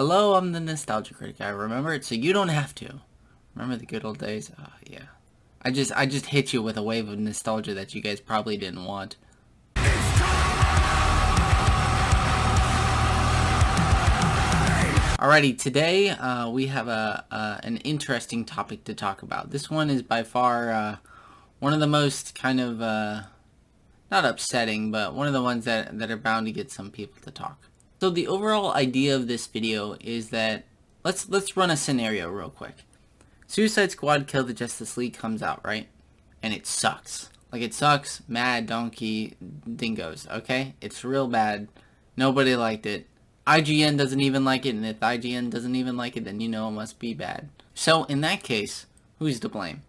Hello, I'm the Nostalgia Critic. I remember it so you don't have to. Remember the good old days? Yeah. I just hit you with a wave of nostalgia that you guys probably didn't want. Alrighty, today we have an interesting topic to talk about. This one is by far one of the most kind of not upsetting, but one of the ones that are bound to get some people to talk. So the overall idea of this video is that let's run a scenario real quick. Suicide Squad Kill the Justice League comes out, right? And it sucks. Like, it sucks. Mad donkey dingoes, okay? It's real bad. Nobody liked it. IGN doesn't even like it, and if IGN doesn't even like it, then you know it must be bad. So, in that case, who's to blame?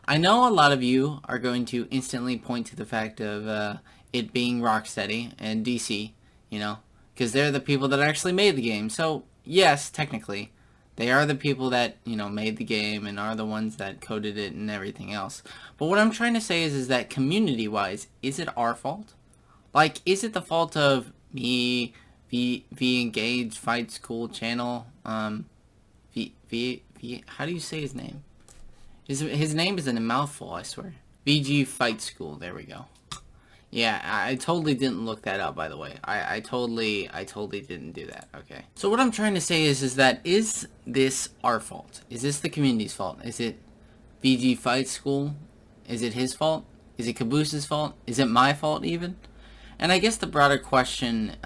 I know a lot of you are going to instantly point to the fact of it being Rocksteady and DC, you know, because they're the people that actually made the game. So, yes, technically, they are the people that, you know, made the game and are the ones that coded it and everything else. But what I'm trying to say is that community-wise, is it our fault? Like, is it the fault of me, V Engage Fight School channel? How do you say his name? His name is in a mouthful, I swear. VG Fight School, there we go. Yeah, I totally didn't look that up, by the way. I totally didn't do that, okay? So what I'm trying to say is that, is this our fault? Is this the community's fault? Is it VG Fight School? Is it his fault? Is it Caboose's fault? Is it my fault, even? And I guess the broader question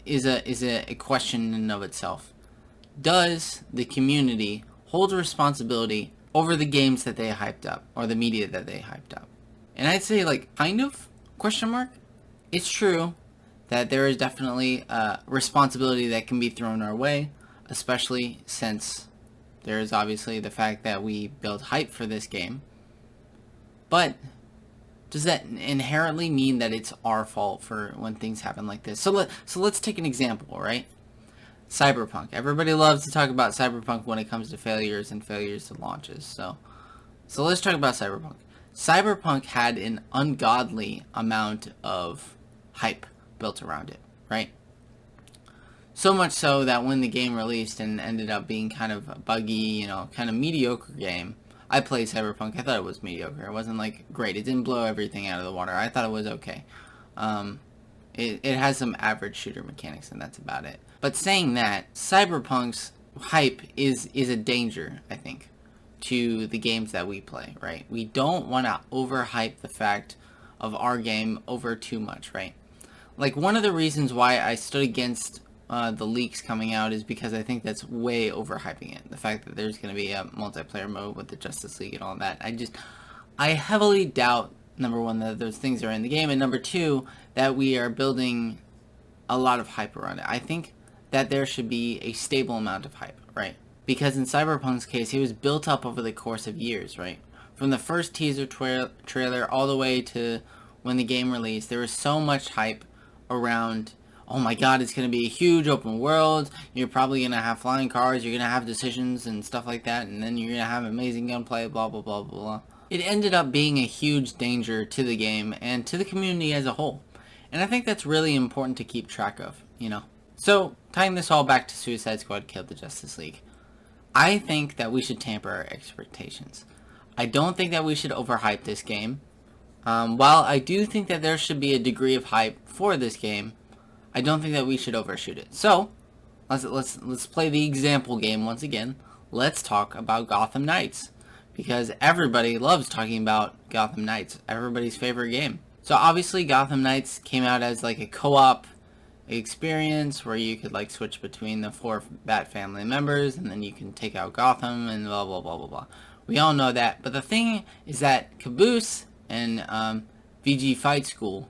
is a question in and of itself. Does the community hold responsibility over the games that they hyped up, or the media that they hyped up? And I'd say, like, kind of, question mark. It's true that there is definitely responsibility that can be thrown our way, especially since there is obviously the fact that we build hype for this game. But does that inherently mean that it's our fault for when things happen like this? So let's take an example, right? Cyberpunk. Everybody loves to talk about Cyberpunk when it comes to failures and failures to launches. So let's talk about Cyberpunk. Cyberpunk had an ungodly amount of hype built around it, right? So much so that when the game released and ended up being kind of a buggy, you know, kind of mediocre game. I played Cyberpunk. I thought it was mediocre. It wasn't, like, great. It didn't blow everything out of the water. I thought it was okay. It has some average shooter mechanics, and that's about it. But saying that, Cyberpunk's hype is a danger, I think, to the games that we play, right? We don't want to overhype the fact of our game over too much, right? Like, one of the reasons why I stood against the leaks coming out is because I think that's way overhyping it. The fact that there's going to be a multiplayer mode with the Justice League and all that. I heavily doubt, number one, that those things are in the game, and number two, that we are building a lot of hype around it. I think that there should be a stable amount of hype, right? Because in Cyberpunk's case, it was built up over the course of years, right? From the first teaser trailer all the way to when the game released, there was so much hype around, oh my god, it's going to be a huge open world, you're probably going to have flying cars, you're going to have decisions and stuff like that, and then you're going to have amazing gunplay, blah, blah, blah, blah, blah. It ended up being a huge danger to the game and to the community as a whole. And I think that's really important to keep track of, you know? So, tying this all back to Suicide Squad Kill the Justice League, I think that we should temper our expectations. I don't think that we should overhype this game. While I do think that there should be a degree of hype for this game, I don't think that we should overshoot it. So, let's play the example game once again. Let's talk about Gotham Knights, because everybody loves talking about Gotham Knights, everybody's favorite game. So obviously Gotham Knights came out as like a co-op experience where you could like switch between the 4 Bat family members, and then you can take out Gotham and blah blah blah blah blah. We all know that, but the thing is that Caboose and VG Fight School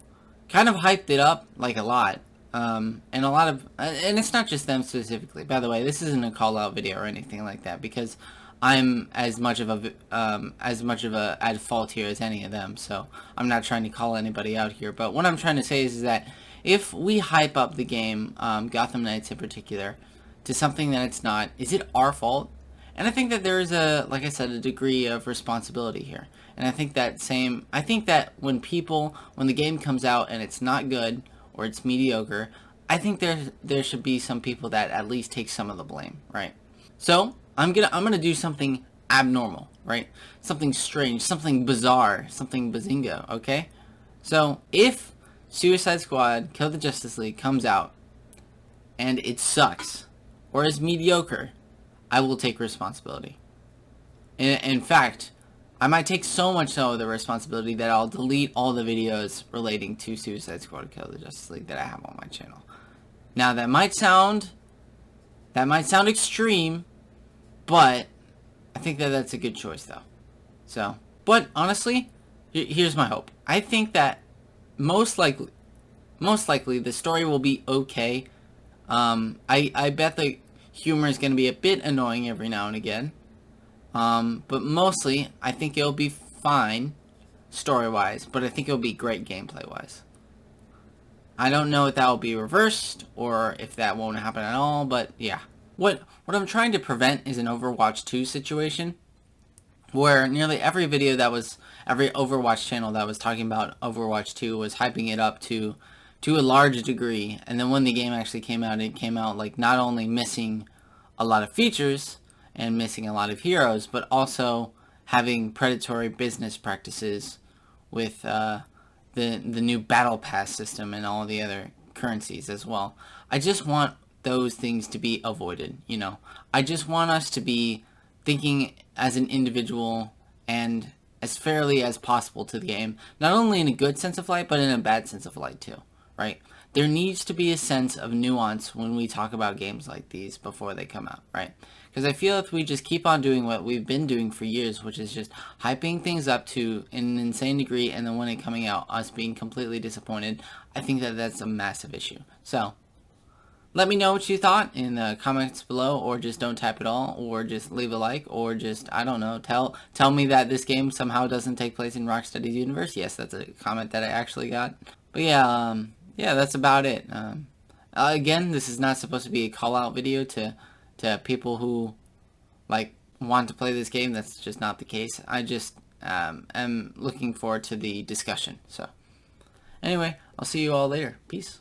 kind of hyped it up like a lot, and a lot of, and it's not just them specifically. By the way, this isn't a call out video or anything like that, because I'm as much of a at fault here as any of them, so I'm not trying to call anybody out here. But what I'm trying to say is that if we hype up the game, Gotham Knights in particular, to something that it's not, is it our fault? And I think that there is like I said, a degree of responsibility here. And I think that when the game comes out and it's not good, or it's mediocre, I think there should be some people that at least take some of the blame, right? So I'm gonna do something abnormal, right? Something strange, something bizarre, something bazinga, okay? So if Suicide Squad Kill the Justice League comes out and it sucks or is mediocre, I will take responsibility. In fact, I might take so much so of the responsibility that I'll delete all the videos relating to Suicide Squad Kill the Justice League that I have on my channel. Now that might sound extreme, but I think that that's a good choice though. So, but honestly, here's my hope. I think that most likely the story will be okay. I bet the humor is going to be a bit annoying every now and again. But mostly, I think it'll be fine story-wise, but I think it'll be great gameplay-wise. I don't know if that will be reversed or if that won't happen at all, but yeah. What I'm trying to prevent is an Overwatch 2 situation where nearly every Overwatch channel that was talking about Overwatch 2 was hyping it up to a large degree, and then when the game actually came out, it came out like not only missing a lot of features and missing a lot of heroes, but also having predatory business practices with the new battle pass system and all the other currencies as well. I just want those things to be avoided, you know. I just want us to be thinking as an individual and as fairly as possible to the game, not only in a good sense of light, but in a bad sense of light too, right? There needs to be a sense of nuance when we talk about games like these before they come out, right? Because I feel if we just keep on doing what we've been doing for years, which is just hyping things up to an insane degree, and then when it coming out, us being completely disappointed, I think that that's a massive issue. So, let me know what you thought in the comments below, or just don't type at all, or just leave a like, or just, I don't know, tell me that this game somehow doesn't take place in Rocksteady's universe. Yes, that's a comment that I actually got. But yeah, yeah, that's about it. Again, this is not supposed to be a call-out video to people who like want to play this game. That's just not the case. I just am looking forward to the discussion. So anyway, I'll see you all later. Peace.